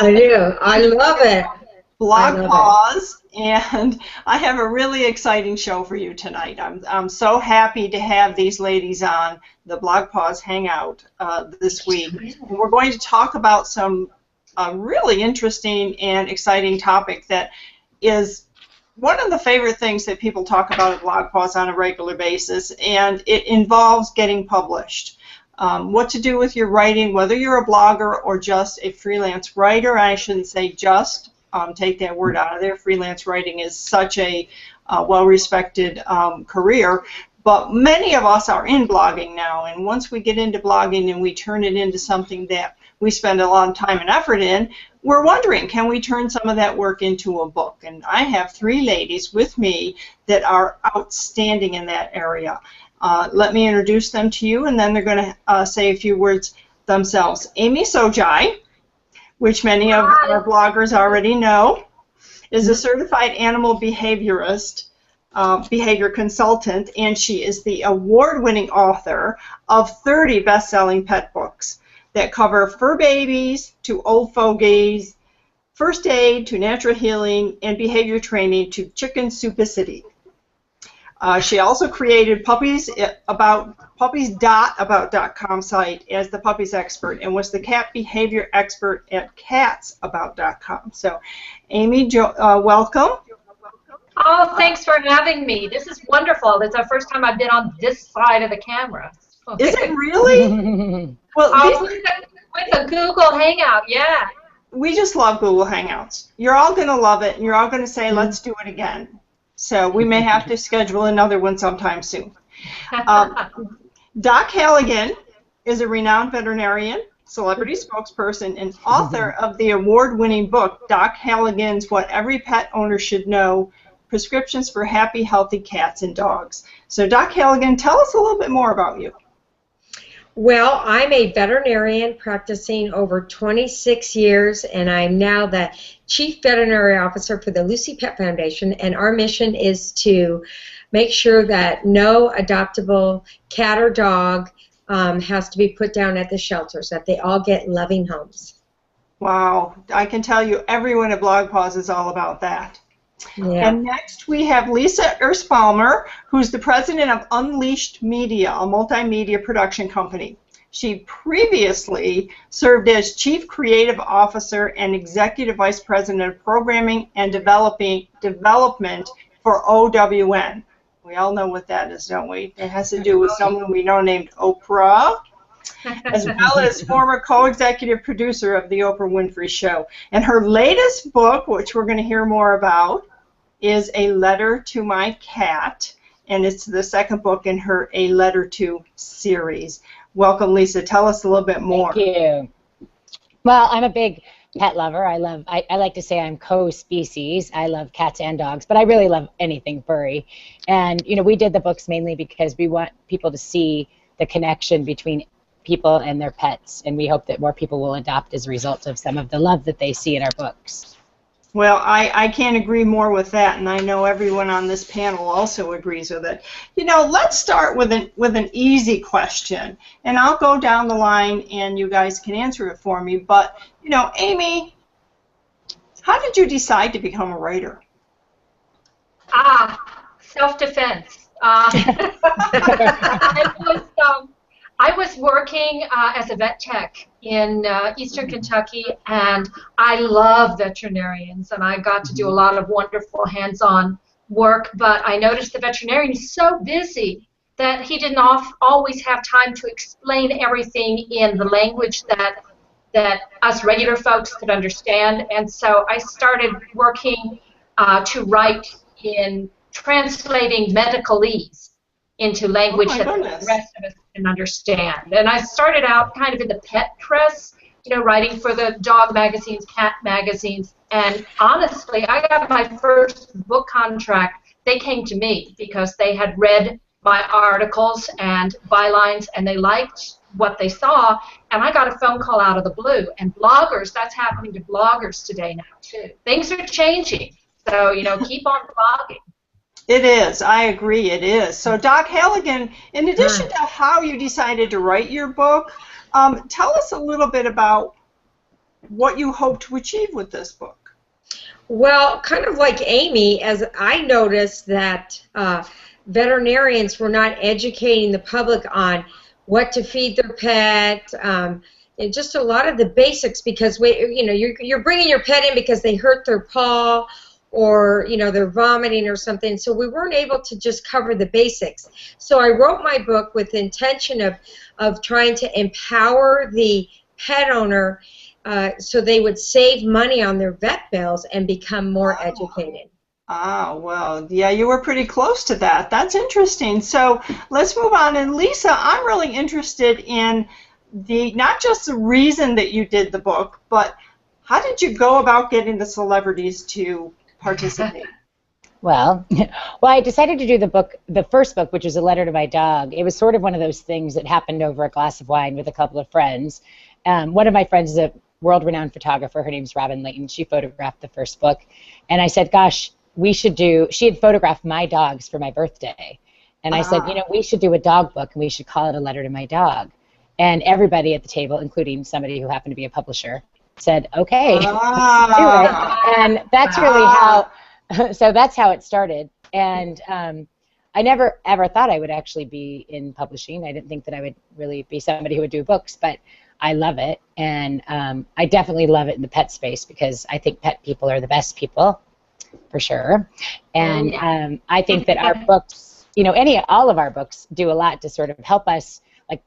I do. I love it. BlogPaws, and I have a really exciting show for you tonight. I'm so happy to have these ladies on the BlogPaws Hangout this week. And we're going to talk about some really interesting and exciting topic that is one of the favorite things that people talk about at BlogPaws on a regular basis, and it involves getting published. What to do with your writing, whether you're a blogger or just a freelance writer. I shouldn't say just. Take that word out of there. Freelance writing is such a well-respected career, but many of us are in blogging now, and once we get into blogging and we turn it into something that we spend a lot of time and effort in, we're wondering, can we turn some of that work into a book? And I have 3 ladies with me that are outstanding in that area. Let me introduce them to you, and then they're going to say a few words themselves. Amy Shojai, which many of our bloggers already know, is a certified animal behaviorist, behavior consultant, and she is the award-winning author of 30 best-selling pet books that cover fur babies to old fogies, first aid to natural healing, and behavior training to Chicken Soup-icity. She also created puppies.about.com site as the Puppies Expert and was the cat behavior expert at catsabout.com. So, Amy, welcome. Oh, thanks for having me. This is wonderful. It's the first time I've been on this side of the camera. Is it really? Well, with a Google Hangout, yeah. We just love Google Hangouts. You're all going to love it, and you're all going to say, let's do it again. So we may have to schedule another one sometime soon. Doc Halligan is a renowned veterinarian, celebrity spokesperson, and author of the award-winning book, Doc Halligan's What Every Pet Owner Should Know, Prescriptions for Happy, Healthy Cats and Dogs. So Doc Halligan, tell us a little bit more about you. Well, I'm a veterinarian practicing over 26 years, and I'm now the Chief Veterinary Officer for the Lucy Pet Foundation, and our mission is to make sure that no adoptable cat or dog has to be put down at the shelters, that they all get loving homes. Wow, I can tell you everyone at BlogPaws is all about that. Yeah. And next we have Lisa Erspamer, who's the president of Unleashed Media, a multimedia production company. She previously served as Chief Creative Officer and Executive Vice President of Programming and Development for OWN. We all know what that is, don't we? It has to do with someone we know named Oprah, as well as former co-executive producer of The Oprah Winfrey Show. And her latest book, which we're going to hear more about, is A Letter to My Cat, and it's the second book in her A Letter to series. Welcome, Lisa. Tell us a little bit more. Thank you. Well, I'm a big pet lover. I like to say I'm co-species. I love cats and dogs, but I really love anything furry. And, you know, we did the books mainly because we want people to see the connection between people and their pets, and we hope that more people will adopt as a result of some of the love that they see in our books. Well, I can't agree more with that, and I know everyone on this panel also agrees with it. You know, let's start with an easy question, and I'll go down the line and you guys can answer it for me. But, you know, Amy, how did you decide to become a writer? Self-defense. I was working as a vet tech in eastern Kentucky, and I love veterinarians, and I got to do a lot of wonderful hands-on work, but I noticed the veterinarian is so busy that he didn't always have time to explain everything in the language that us regular folks could understand, and so I started working to write in translating medicalese into language that the rest of us can understand. And I started out kind of in the pet press, you know, writing for the dog magazines, cat magazines, and honestly, I got my first book contract. They came to me because they had read my articles and bylines, and they liked what they saw, and I got a phone call out of the blue. And bloggers, that's happening to bloggers today now, too. Things are changing, so, you know, keep on blogging. It is. I agree. It is. So, Doc Halligan, in addition to how you decided to write your book, tell us a little bit about what you hope to achieve with this book. Well, kind of like Amy, as I noticed that veterinarians were not educating the public on what to feed their pet, and just a lot of the basics, because you're bringing your pet in because they hurt their paw, or they're vomiting or something. So we weren't able to just cover the basics. So I wrote my book with the intention of trying to empower the pet owner, so they would save money on their vet bills and become more educated. Ah, well, yeah, you were pretty close to that. That's interesting. So let's move on. And Lisa, I'm really interested in not just the reason that you did the book, but how did you go about getting the celebrities to participate? Well, I decided to do the first book, which was a letter to my dog. It was sort of one of those things that happened over a glass of wine with a couple of friends. One of my friends is a world-renowned photographer. Her name's Robin Layton. She photographed the first book. And I said, gosh, she had photographed my dogs for my birthday. And I said, we should do a dog book, and we should call it A Letter to My Dog. And everybody at the table, including somebody who happened to be a publisher, said, okay, let's do it. And that's really so that's how it started. And I never ever thought I would actually be in publishing. I didn't think that I would really be somebody who would do books, but I love it. And I definitely love it in the pet space, because I think pet people are the best people, for sure. And I think that our books, all of our books do a lot to sort of help us. Like,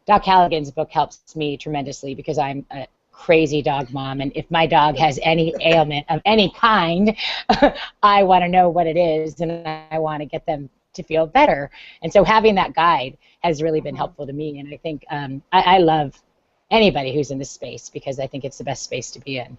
Doc Halligan's book helps me tremendously, because I'm a crazy dog mom, and if my dog has any ailment of any kind, I want to know what it is, and I want to get them to feel better. And so having that guide has really been helpful to me, and I think I love anybody who's in this space, because I think it's the best space to be in.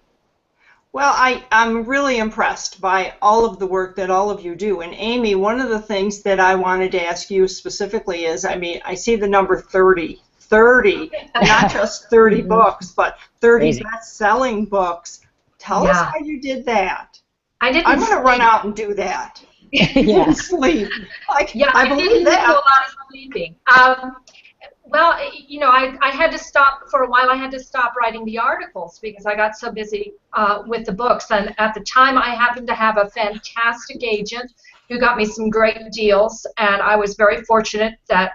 Well, I'm really impressed by all of the work that all of you do. And Amy, one of the things that I wanted to ask you specifically is, I see the number 30, not just 30 books, but 30 best-selling books. Tell us how you did that. I'm going to run out and do that. Sleep. I believe that. I did do a lot of sleeping. Well, I had to stop for a while. I had to stop writing the articles because I got so busy with the books. And at the time, I happened to have a fantastic agent who got me some great deals. And I was very fortunate that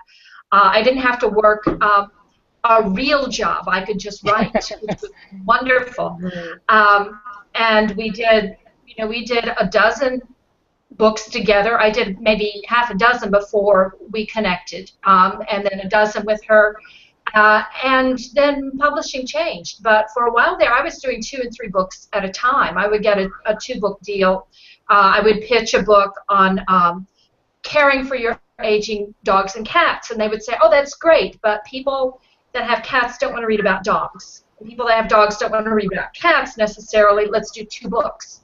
I didn't have to work a real job. I could just write, which was wonderful. And we did a dozen books together. I did maybe half a dozen before we connected, and then a dozen with her, and then publishing changed. But for a while there, I was doing 2 and 3 books at a time. I would get a 2-book deal. I would pitch a book on caring for your aging dogs and cats, and they would say, oh, that's great, but people that have cats don't want to read about dogs. People that have dogs don't want to read about cats necessarily. Let's do 2 books.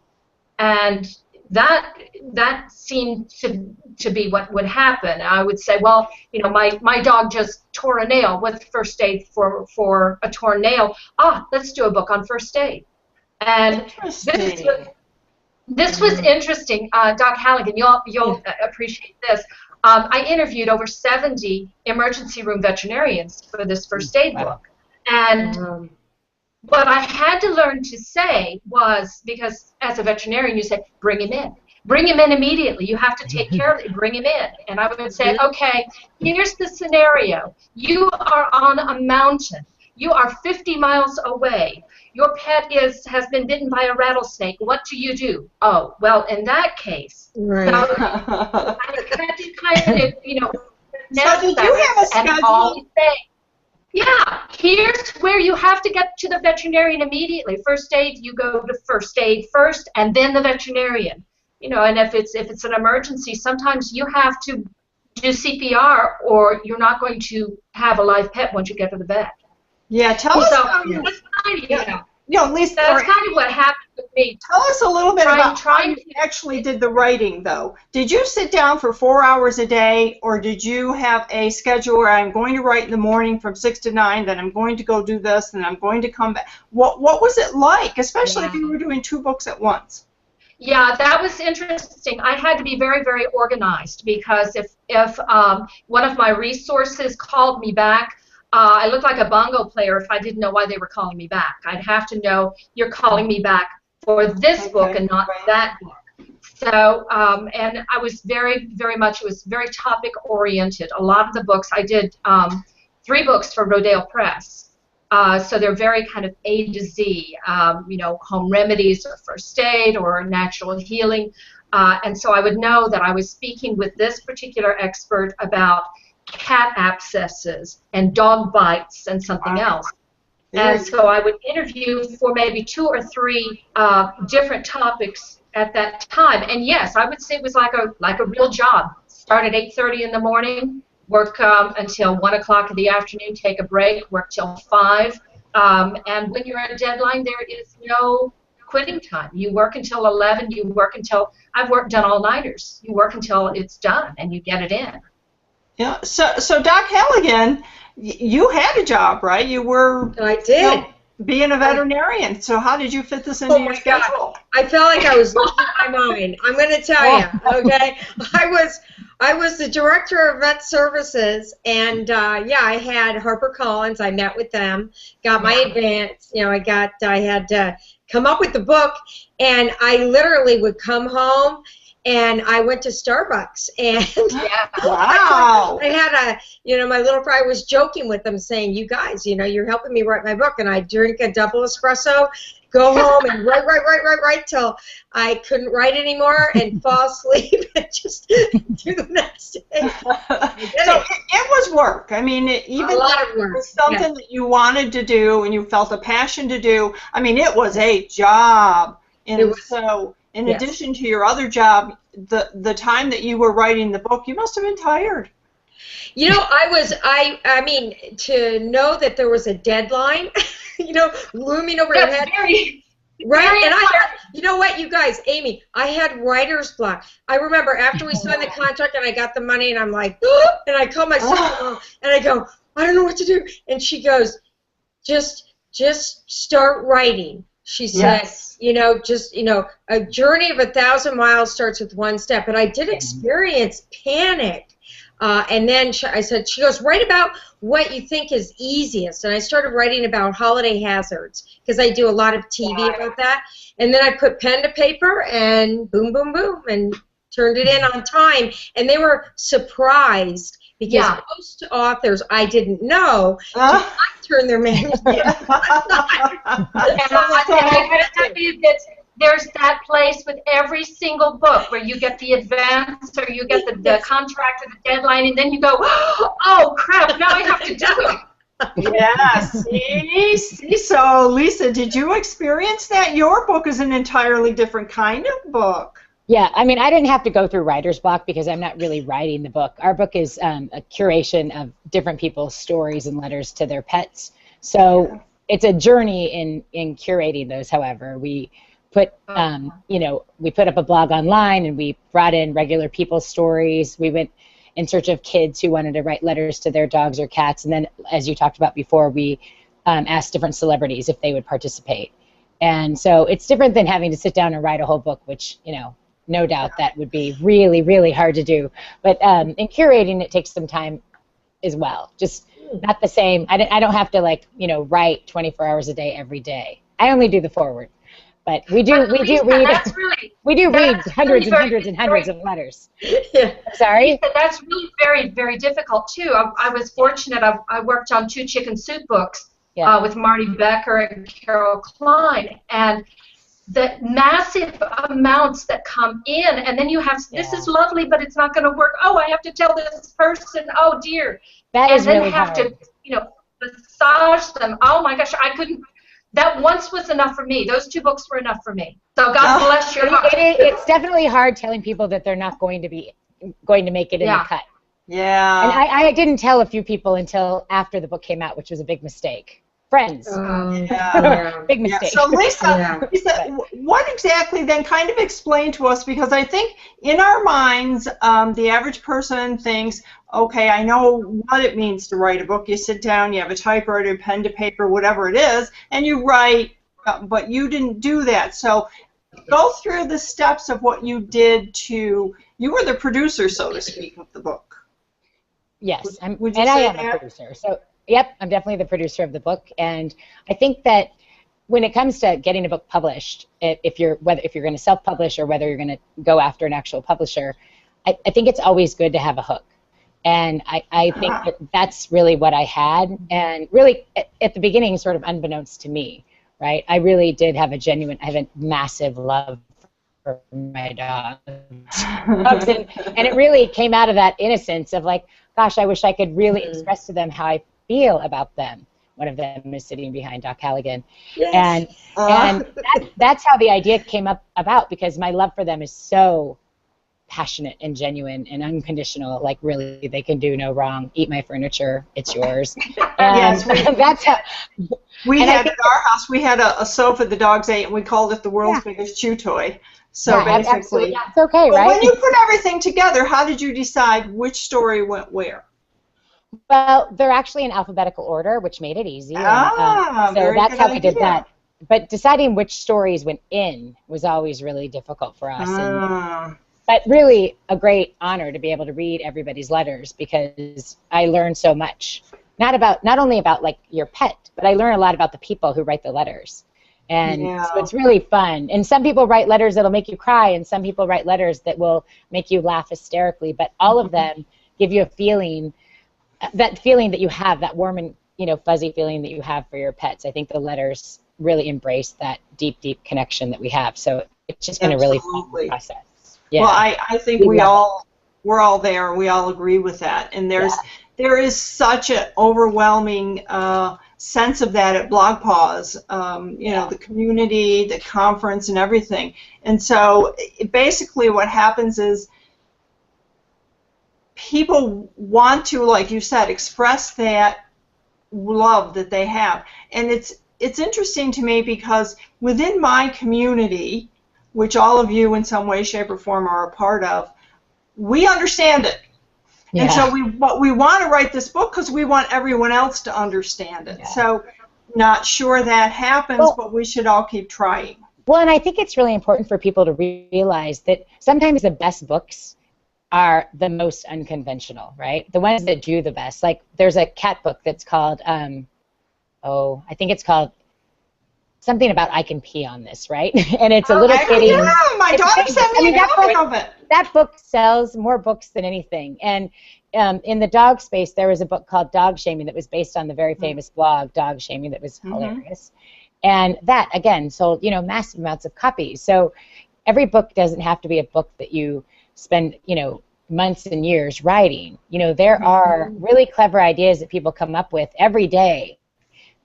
And that seemed to be what would happen. I would say, well, my dog just tore a nail. What's first aid for a torn nail? Let's do a book on first aid. And this was interesting. Doc Halligan, you'll appreciate this. I interviewed over 70 emergency room veterinarians for this first aid book. And what I had to learn to say was, because as a veterinarian you say, bring him in. Bring him in immediately. You have to take care of it. Bring him in. And I would say, okay, here's the scenario. You are on a mountain. You are 50 miles away. Your pet has been bitten by a rattlesnake. What do you do? Oh, well, in that case, right. So I had to kind of, so did you have a schedule? Yeah, here's where you have to get to the veterinarian immediately. First aid, you go to first aid first, and then the veterinarian. And if it's an emergency, sometimes you have to do CPR, or you're not going to have a live pet once you get to the vet. Yeah, tell us. Lisa, that's kind of what happened with me. Tell us a little bit about how you actually did the writing, though. Did you sit down for 4 hours a day, or did you have a schedule where I'm going to write in the morning from 6 to 9, then I'm going to go do this, then I'm going to come back? What was it like, especially if you were doing 2 books at once? Yeah, that was interesting. I had to be very, very organized, because if one of my resources called me back, I looked like a bongo player if I didn't know why they were calling me back. I'd have to know you're calling me back for this book and not that book. So, and I was very much, it was very topic oriented. A lot of the books, I did 3 books for Rodale Press. So they're very kind of A to Z, you know, home remedies or first aid or natural healing. And so I would know that I was speaking with this particular expert about cat abscesses and dog bites and something else. And so I would interview for maybe 2 or 3 different topics at that time. And yes, I would say it was like a real job. Start at 8:30 in the morning, work until 1 o'clock in the afternoon, take a break, work till 5. And when you're at a deadline, there is no quitting time. You work until 11. You work until, I've done all-nighters. You work until it's done and you get it in. Yeah. So Doc Halligan, you had a job, right? You were. I did. You know, being a veterinarian. So how did you fit this into your schedule? I felt like I was losing my mind. I'm going to tell you, okay? I was the director of vet services, and yeah, I had HarperCollins. I met with them, got my advance. You know, I had to come up with the book, and I literally would come home. And I went to Starbucks, and wow. I had you know, my little fry was joking with them, saying, "You guys, you know, you're helping me write my book." And I'd drink a double espresso, go home, and write till I couldn't write anymore, and fall asleep, and just do the next day. So it was work. I mean, even a lot of work. It was something that you wanted to do, and you felt a passion to do. I mean, it was a job, and so. In addition to your other job, the time that you were writing the book, you must have been tired. You know, I mean, to know that there was a deadline, you know, looming over your head. Right, and you know what, you guys, Amy, I had writer's block. I remember after we signed the contract and I got the money, and I'm like, and I call my sister and I go, I don't know what to do. And she goes, just start writing. She said, you know, just, you know, a journey of 1,000 miles starts with 1 step. And I did experience panic. And then I said, she goes, write about what you think is easiest. And I started writing about holiday hazards because I do a lot of TV about that. And then I put pen to paper and boom, boom, boom, and turned it in on time. And they were surprised because most authors I didn't know turn their manuscript. And I gotta tell you that there's that place with every single book where you get the advance or you get the contract or the deadline, and then you go, oh crap, now I have to do it. Yes. See, so Lisa, did you experience that? Your book is an entirely different kind of book. Yeah, I mean, I didn't have to go through writer's block because I'm not really writing the book. Our book is a curation of different people's stories and letters to their pets. So it's a journey in curating those. However, we put, you know, we put up a blog online, and we brought in regular people's stories. We went in search of kids who wanted to write letters to their dogs or cats. And then, as you talked about before, we asked different celebrities if they would participate. And so it's different than having to sit down and write a whole book, which, you know, no doubt that would be really, really hard to do. But in curating, it takes some time as well. Just not the same. I don't have to, like, you know, write 24 hours a day every day. I only do the foreword. But we do read hundreds and hundreds and hundreds of letters. Sorry? That's really very, very difficult too. I was fortunate. I worked on 2 Chicken Soup books with Marty Becker and Carol Klein, and the massive amounts that come in, and then you have, this is lovely, but it's not going to work. Oh, I have to tell this person, oh dear. That is really hard. And then have to, you know, massage them. Oh my gosh, I couldn't. That once was enough for me. Those 2 books were enough for me. So God bless your heart. It's definitely hard telling people that they're not going to make it in the cut. Yeah. And I didn't tell a few people until after the book came out, which was a big mistake. Friends. Big mistake. So Lisa, what exactly then, kind of explain to us, because I think in our minds, the average person thinks, okay, I know what it means to write a book. You sit down, you have a typewriter, pen to paper, whatever it is, and you write, but you didn't do that. So go through the steps of what you did you were the producer, so to speak, of the book. Yes, I am a producer. So Yep, I'm definitely the producer of the book, and I think that when it comes to getting a book published, if you're going to self-publish or whether you're going to go after an actual publisher, I think it's always good to have a hook. And I think that that's really what I had, and really at the beginning, sort of unbeknownst to me, right? I really did have I have a massive love for my dogs. And it really came out of that innocence of like, gosh, I wish I could really express to them how I feel about them. One of them is sitting behind Doc Halligan. Yes. And that's how the idea came about, because my love for them is so passionate and genuine and unconditional. Like, really, they can do no wrong. Eat my furniture, it's yours. And yes, that's how. We had at our house, we had a sofa the dogs ate, and we called it the world's biggest chew toy. So basically, it's okay, right? When you put everything together, how did you decide which story went where? Well, they're actually in alphabetical order, which made it easy. So that's how we did that. But deciding which stories went in was always really difficult for us. But really a great honor to be able to read everybody's letters, because I learned so much. Not only about like your pet, but I learn a lot about the people who write the letters. And so it's really fun. And some people write letters that'll make you cry, and some people write letters that will make you laugh hysterically. But all of them give you a feeling, that feeling that you have, that warm and fuzzy feeling that you have for your pets. I think the letters really embrace that deep, deep connection that we have. So it's just been a really fun process. Yeah. Well, I think we're all there, and we all agree with that. And there is such an overwhelming sense of that at BlogPaws. The community, the conference, and everything. And so basically, what happens is people want to, like you said, express that love that they have. And it's interesting to me, because within my community, which all of you in some way, shape, or form are a part of, we understand it. Yeah. And so we want to write this book because we want everyone else to understand it. Yeah. So not sure that happens, but we should all keep trying. Well, and I think it's really important for people to realize that sometimes the best books are the most unconventional, right? The ones that do the best. Like, there's a cat book that's called, I think it's called something about I Can Pee on This, right? And it's a little kitty. Yeah, my daughter sent me a copy of it. That book sells more books than anything. And in the dog space, there was a book called Dog Shaming that was based on the very famous blog Dog Shaming that was hilarious. And that, again, sold massive amounts of copies. So every book doesn't have to be a book that you spend months and years writing. There are really clever ideas that people come up with every day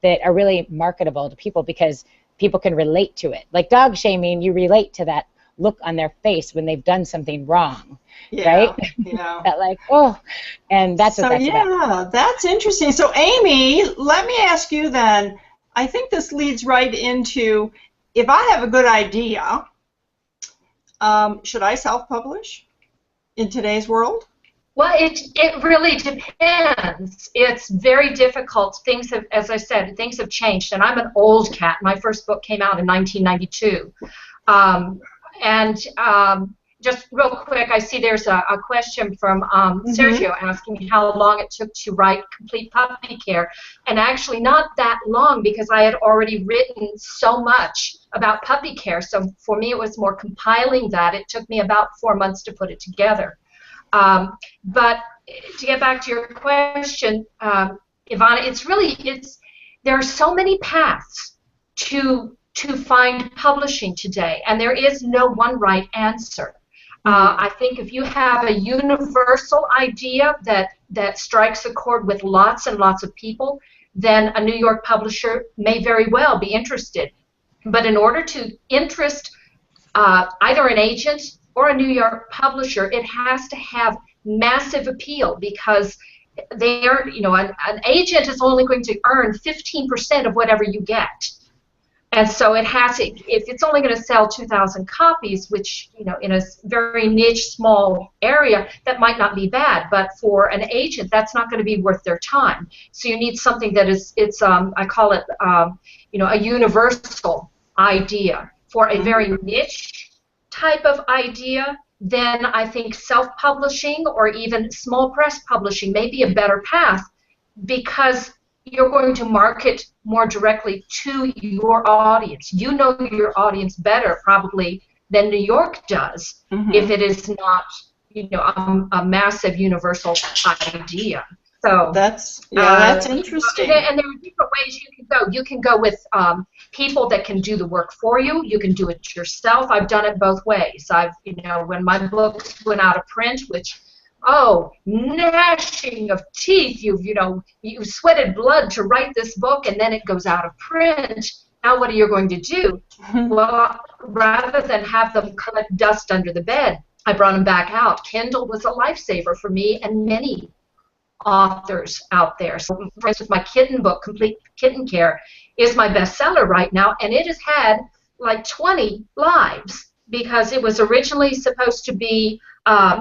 that are really marketable to people, because people can relate to it. Like Dog Shaming, you relate to that look on their face when they've done something wrong, right? Yeah. That like, and that's what that's about. Yeah, that's interesting. So Amy, let me ask you then, I think this leads right into, if I have a good idea, should I self-publish in today's world? Well, it really depends. It's very difficult. Things have, as I said, things have changed. And I'm an old cat. My first book came out in 1992. Just real quick, I see there's a question from Sergio asking how long it took to write Complete Puppy Care. And actually not that long, because I had already written so much about puppy care. So for me, it was more compiling that. It took me about 4 months to put it together. But to get back to your question, Ivana, there are so many paths to find publishing today, and there is no one right answer. I think if you have a universal idea that strikes a chord with lots and lots of people, then a New York publisher may very well be interested. But in order to interest either an agent or a New York publisher, it has to have massive appeal, because an agent is only going to earn 15% of whatever you get. And so it has to, if it's only going to sell 2,000 copies, which, in a very niche, small area, that might not be bad. But for an agent, that's not going to be worth their time. So you need something that I call it, a universal idea. For a very niche type of idea, then I think self-publishing or even small press publishing may be a better path, because you're going to market more directly to your audience. You know your audience better probably than New York does, if it is not, you know, a massive universal idea. So that's interesting. And there are different ways you can go. You can go with people that can do the work for you. You can do it yourself. I've done it both ways. You know, when my books went out of print, which, oh, gnashing of teeth. You sweated blood to write this book, and then it goes out of print. Now what are you going to do? Well, rather than have them collect dust under the bed, I brought them back out. Kindle was a lifesaver for me and many authors out there. So, for instance, my kitten book, Complete Kitten Care, is my bestseller right now, and it has had like 20 lives because it was originally supposed to be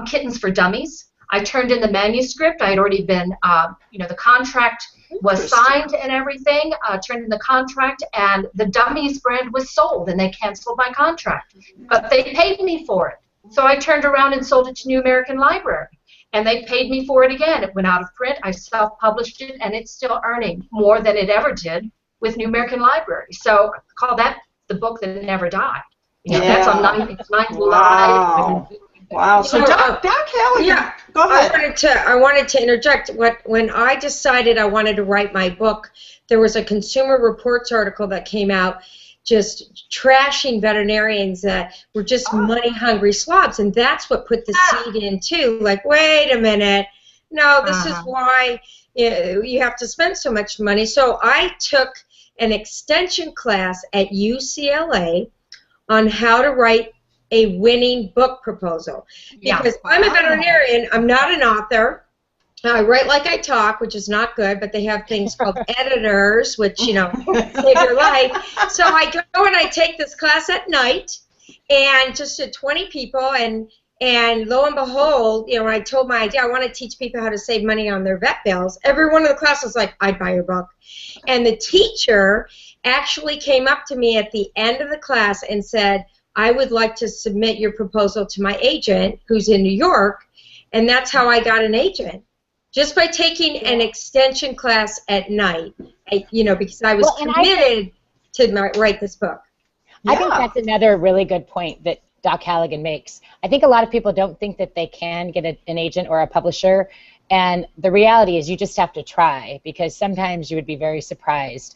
Kittens for Dummies. I turned in the manuscript. I had already been, the contract was signed and everything, turned in the contract, and the Dummies brand was sold, and they canceled my contract. But they paid me for it. So I turned around and sold it to New American Library, and they paid me for it again. It went out of print. I self-published it, and it's still earning more than it ever did with New American Library. So I call that the book that never died. You know, that's on ninth live. Wow. So Doc Halligan, go ahead. I wanted to interject. When I decided I wanted to write my book, there was a Consumer Reports article that came out just trashing veterinarians that were just money-hungry slobs, and that's what put the seed in too. Like, wait a minute, no, this is why you have to spend so much money. So I took an extension class at UCLA on how to write a winning book proposal, because I'm a veterinarian, I'm not an author. I write like I talk, which is not good, but they have things called editors, which, you know, save your life. So I go and I take this class at night, and just to 20 people, and lo and behold, you know, when I told my idea, I want to teach people how to save money on their vet bills, every one of the classes was like, I'd buy your book. And the teacher actually came up to me at the end of the class and said, I would like to submit your proposal to my agent, who's in New York, and that's how I got an agent. Just by taking an extension class at night, because I was committed to write this book. I think that's another really good point that Doc Halligan makes. I think a lot of people don't think that they can get an agent or a publisher, and the reality is you just have to try, because sometimes you would be very surprised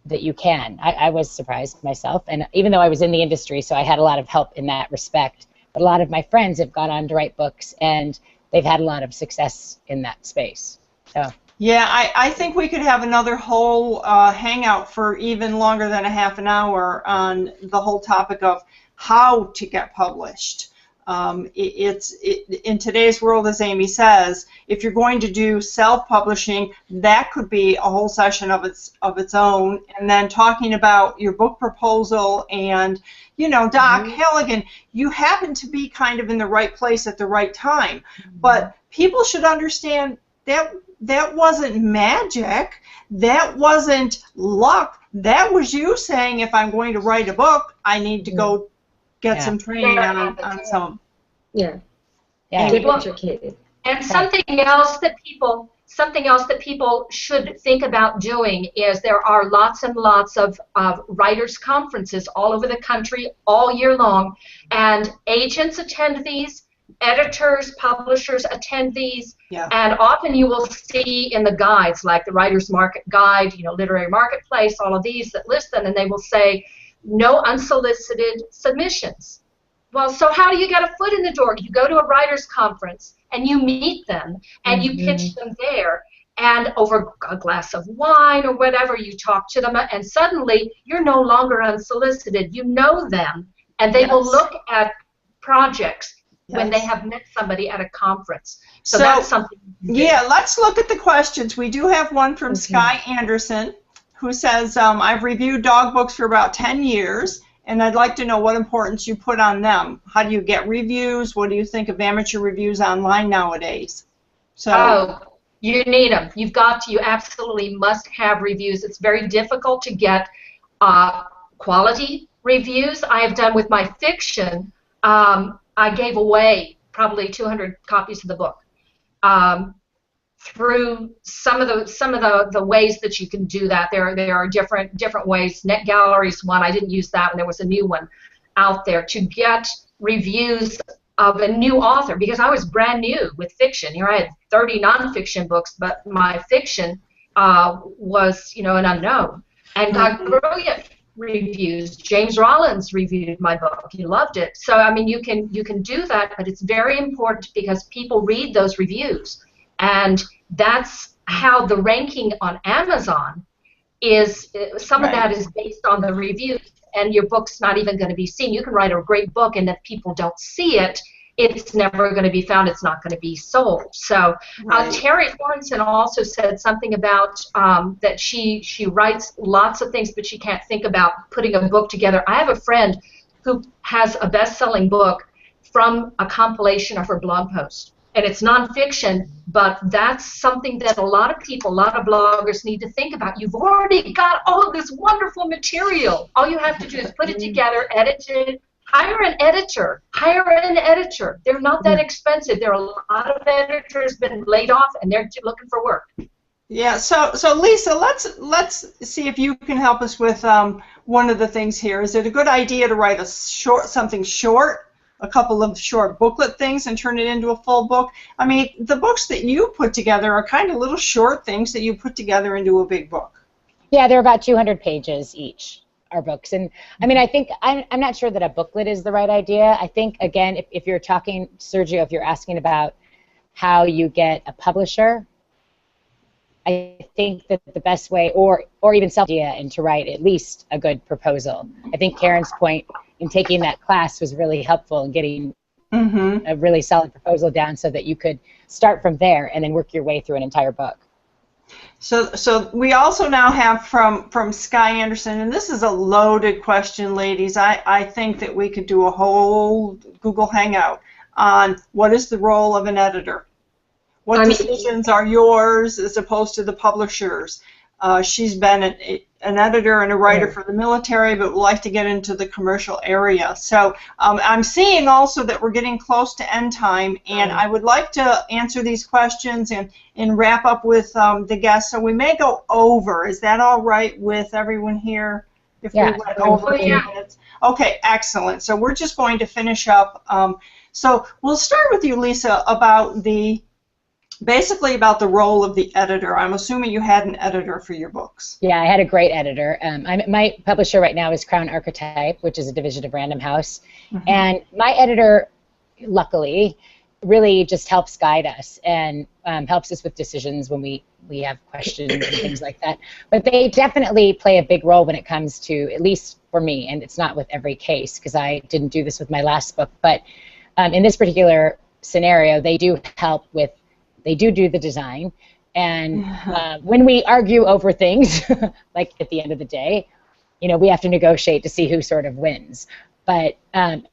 that you can. I was surprised myself, and even though I was in the industry, so I had a lot of help in that respect, but a lot of my friends have gone on to write books, and they've had a lot of success in that space. So. Yeah, I think we could have another whole hangout for even longer than a half an hour on the whole topic of how to get published. In today's world, as Amy says, if you're going to do self-publishing, that could be a whole session of its own. And then talking about your book proposal, and Doc Halligan, you happen to be kind of in the right place at the right time. But people should understand that wasn't magic. That wasn't luck. That was you saying, if I'm going to write a book, I need to go get some training on some. Yeah. Educated. And something else that people should think about doing is there are lots and lots of writers' conferences all over the country all year long, and agents attend these, editors, publishers attend these, and often you will see in the guides, like the Writer's Market Guide, Literary Marketplace, all of these that list them, and they will say, no unsolicited submissions. Well, so how do you get a foot in the door? You go to a writer's conference, and you meet them, and you pitch them there, and over a glass of wine or whatever, you talk to them, and suddenly you're no longer unsolicited. You know them, and they will look at projects when they have met somebody at a conference. So that's something. Yeah, let's look at the questions. We do have one from Sky Anderson, who says, I've reviewed dog books for about 10 years, and I'd like to know what importance you put on them. How do you get reviews? What do you think of amateur reviews online nowadays? So, you need them. You absolutely must have reviews. It's very difficult to get quality reviews. I have done with my fiction. I gave away probably 200 copies of the book. through some of the ways that you can do that. There are different ways. NetGallery is one. I didn't use that one. There was a new one out there to get reviews of a new author, because I was brand new with fiction. Here I had 30 nonfiction books, but my fiction was, an unknown, and got brilliant reviews. James Rollins reviewed my book. He loved it. So I mean, you can do that, but it's very important because people read those reviews, and that's how the ranking on Amazon is. Some of that is based on the reviews, and your book's not even going to be seen. You can write a great book, and if people don't see it, it's never going to be found. It's not going to be sold. So Terry Lawrenson also said something about that she writes lots of things, but she can't think about putting a book together. I have a friend who has a best-selling book from a compilation of her blog posts. And it's nonfiction, but that's something that a lot of people, a lot of bloggers need to think about. You've already got all of this wonderful material. All you have to do is put it together, edit it, hire an editor. Hire an editor. They're not that expensive. There are a lot of editors been laid off, and they're looking for work. Yeah. So Lisa, let's see if you can help us with one of the things here. Is it a good idea to write something short? A couple of short booklet things and turn it into a full book? I mean, the books that you put together are kind of little short things that you put together into a big book. Yeah, they're about 200 pages each, our books. And I mean, I think, I'm not sure that a booklet is the right idea. I think, again, if you're talking, Sergio, if you're asking about how you get a publisher, I think that the best way, or even self-idea, and to write at least a good proposal. I think Karen's point in taking that class was really helpful in getting a really solid proposal down so that you could start from there and then work your way through an entire book. So we also now have from Sky Anderson, and this is a loaded question, ladies. I think that we could do a whole Google Hangout on what is the role of an editor. What decisions are yours as opposed to the publisher's? She's been an editor and a writer for the military, but would like to get into the commercial area. So I'm seeing also that we're getting close to end time, and I would like to answer these questions and wrap up with the guests. So we may go over. Is that all right with everyone here? If we went over 2 minutes? Okay, excellent. So we're just going to finish up. So we'll start with you, Lisa, about basically about the role of the editor. I'm assuming you had an editor for your books. Yeah, I had a great editor. My publisher right now is Crown Archetype, which is a division of Random House. And my editor, luckily, really just helps guide us and helps us with decisions when we have questions and things like that. But they definitely play a big role when it comes to, at least for me, and it's not with every case because I didn't do this with my last book, but in this particular scenario, they do help with, they do the design, and when we argue over things, like at the end of the day, we have to negotiate to see who sort of wins. But and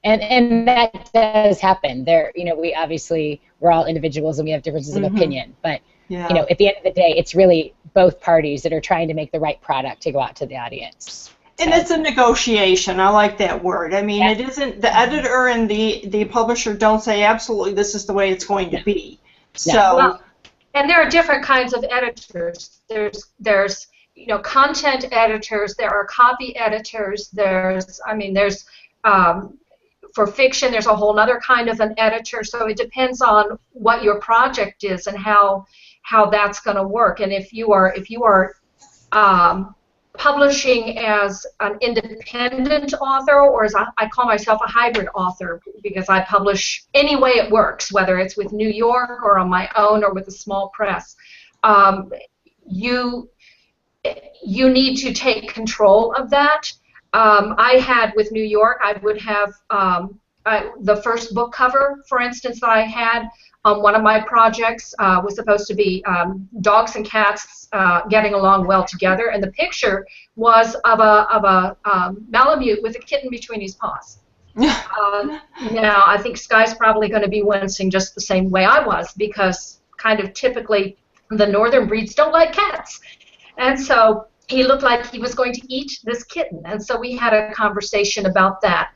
that does happen. We obviously, we're all individuals and we have differences of opinion. But at the end of the day, it's really both parties that are trying to make the right product to go out to the audience. And it's a negotiation. I like that word. I mean, it isn't the editor and the publisher don't say absolutely this is the way it's going to be. So, and there are different kinds of editors. There's content editors. There are copy editors. There's for fiction. There's a whole other kind of an editor. So it depends on what your project is and how that's going to work. And if you are publishing as an independent author, or as I call myself a hybrid author, because I publish any way it works, whether it's with New York or on my own or with a small press. You need to take control of that. I had with New York, I would have the first book cover, for instance, that I had on one of my projects was supposed to be dogs and cats getting along well together, and the picture was of a Malamute with a kitten between his paws. Now, I think Sky's probably going to be wincing just the same way I was, because kind of typically the northern breeds don't like cats. And so he looked like he was going to eat this kitten, and so we had a conversation about that.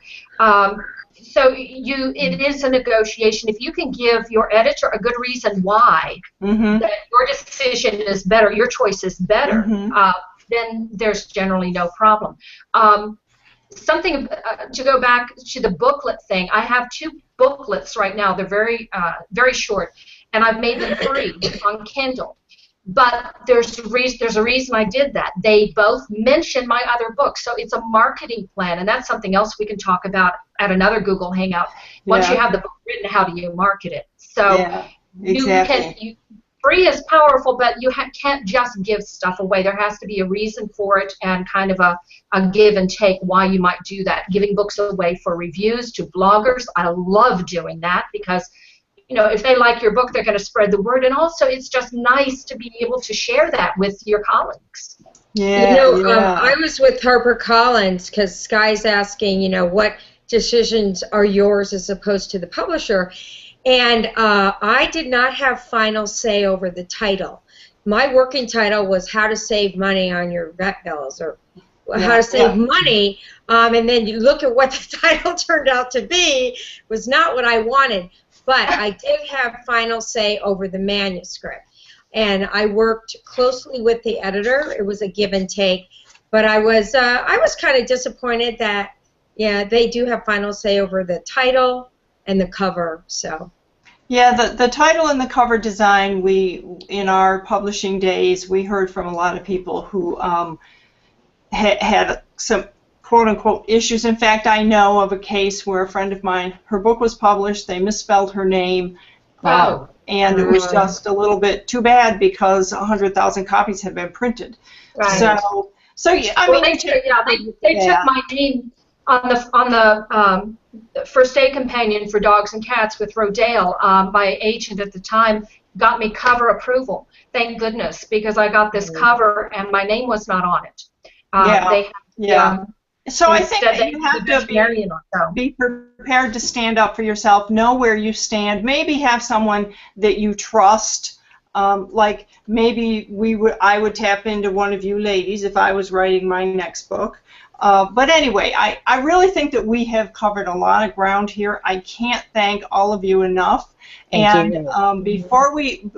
So it is a negotiation. If you can give your editor a good reason why that your decision is better, your choice is better, then there's generally no problem. Something to go back to the booklet thing. I have 2 booklets right now. They're very short, and I've made them free on Kindle. But there's a reason I did that. They both mention my other books, so it's a marketing plan, and that's something else we can talk about at another Google Hangout. Once you have the book written, how do you market it? So free is powerful, but you can't just give stuff away. There has to be a reason for it and kind of a give and take why you might do that. Giving books away for reviews to bloggers, I love doing that because if they like your book, they're going to spread the word, and also it's just nice to be able to share that with your colleagues. I was with HarperCollins because Sky's asking, what decisions are yours as opposed to the publisher, and I did not have final say over the title. My working title was How to Save Money on Your Vet Bills, or How to Save Money, and then you look at what the title turned out to be, was not what I wanted. But I did have final say over the manuscript, and I worked closely with the editor. It was a give and take, but I was kind of disappointed that they do have final say over the title and the cover. So the title and the cover design, in our publishing days, we heard from a lot of people who had some quote-unquote issues. In fact, I know of a case where a friend of mine, her book was published, they misspelled her name, and it was just a little bit too bad because 100,000 copies had been printed. Right. So yeah, I mean, they took my name on the first aid companion for dogs and cats with Rodale. My agent at the time got me cover approval. Thank goodness, because I got this cover and my name was not on it. So I think that you have to be prepared to stand up for yourself, know where you stand, maybe have someone that you trust. Like maybe I would tap into one of you ladies if I was writing my next book. But anyway, I really think that we have covered a lot of ground here. I can't thank all of you enough. Thank you.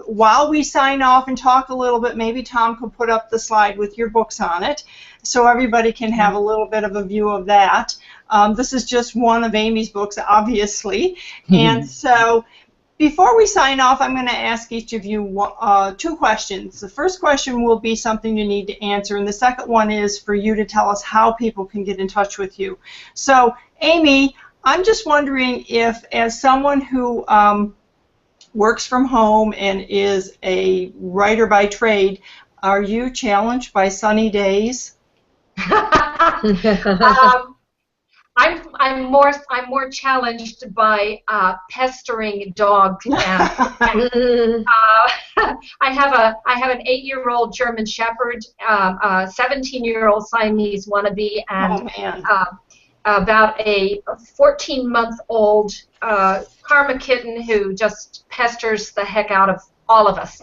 While we sign off and talk a little bit, maybe Tom could put up the slide with your books on it, so everybody can have a little bit of a view of that. This is just one of Amy's books, obviously, and so before we sign off, I'm going to ask each of you 2 questions. The first question will be something you need to answer, and the second one is for you to tell us how people can get in touch with you. So, Amy, I'm just wondering if, as someone who works from home and is a writer by trade, are you challenged by sunny days? I'm more challenged by pestering dogs. And, I have an 8-year-old German Shepherd, a 17-year-old Siamese wannabe, and about a 14-month-old Karma kitten who just pesters the heck out of all of us.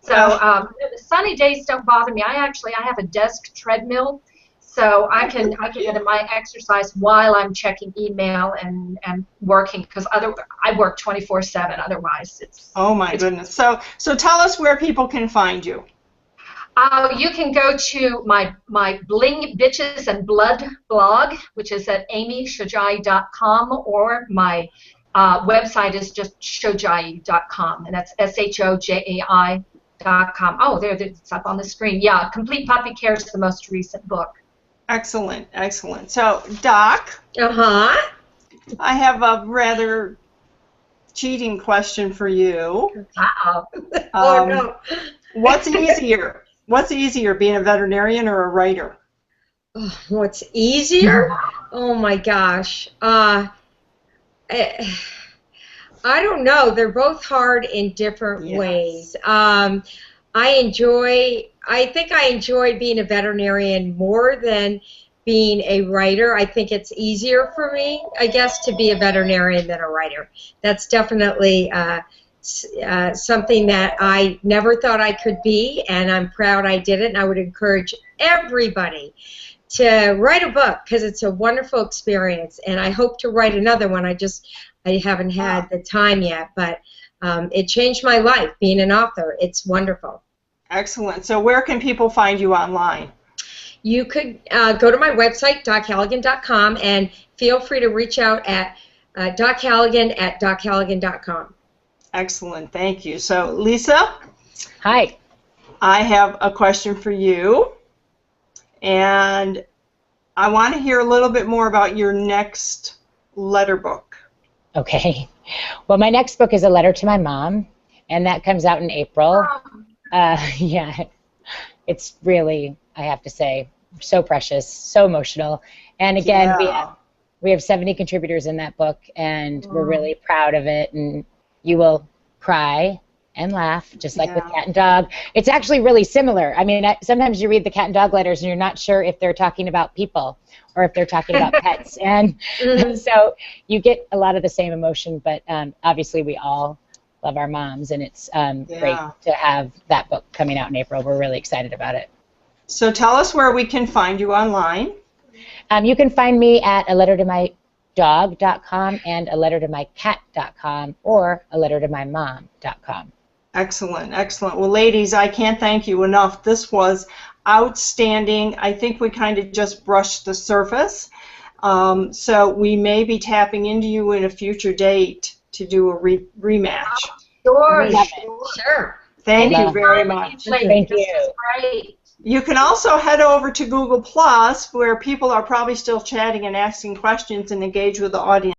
So sunny days don't bother me. I have a desk treadmill. So I can get in my exercise while I'm checking email and working, because I work 24/7. Otherwise, it's goodness. So tell us where people can find you. You can go to my Bling Bitches and Blood blog, which is at amyshojai.com, or my website is just shojai.com, and that's SHOJAI.com. Oh, it's up on the screen. Yeah, Complete Puppy Care is the most recent book. Excellent, excellent. So, Doc, I have a rather cheating question for you. Oh no! What's easier? What's easier, being a veterinarian or a writer? What's easier? Oh my gosh! I don't know. They're both hard in different ways. I think I enjoy being a veterinarian more than being a writer. I think it's easier for me, I guess, to be a veterinarian than a writer. That's definitely something that I never thought I could be, and I'm proud I did it, and I would encourage everybody to write a book because it's a wonderful experience, and I hope to write another one. I haven't had the time yet, but it changed my life being an author. It's wonderful. Excellent. So where can people find you online? You could go to my website, dochalligan.com, and feel free to reach out at dochalligan@dochalligan.com. Excellent. Thank you. So, Lisa? Hi. I have a question for you, and I want to hear a little bit more about your next letter book. Okay. Well, my next book is a letter to my mom, and that comes out in April. Yeah, it's really, I have to say, so precious, so emotional. And again, we have 70 contributors in that book, and we're really proud of it. And you will cry and laugh, just like with Cat and Dog. It's actually really similar. I mean, sometimes you read the Cat and Dog letters, and you're not sure if they're talking about people or if they're talking about pets. And so you get a lot of the same emotion, but obviously we all love our moms, and it's great to have that book coming out in April. We're really excited about it. So tell us where we can find you online. You can find me at alettertomydog.com and alettertomycat.com or alettertomymom.com. Excellent, excellent. Well, ladies, I can't thank you enough. This was outstanding. I think we kind of just brushed the surface. So we may be tapping into you in a future date to do a rematch. Sure. Thank you very much. Thank you. Great. You can also head over to Google Plus, where people are probably still chatting and asking questions and engage with the audience.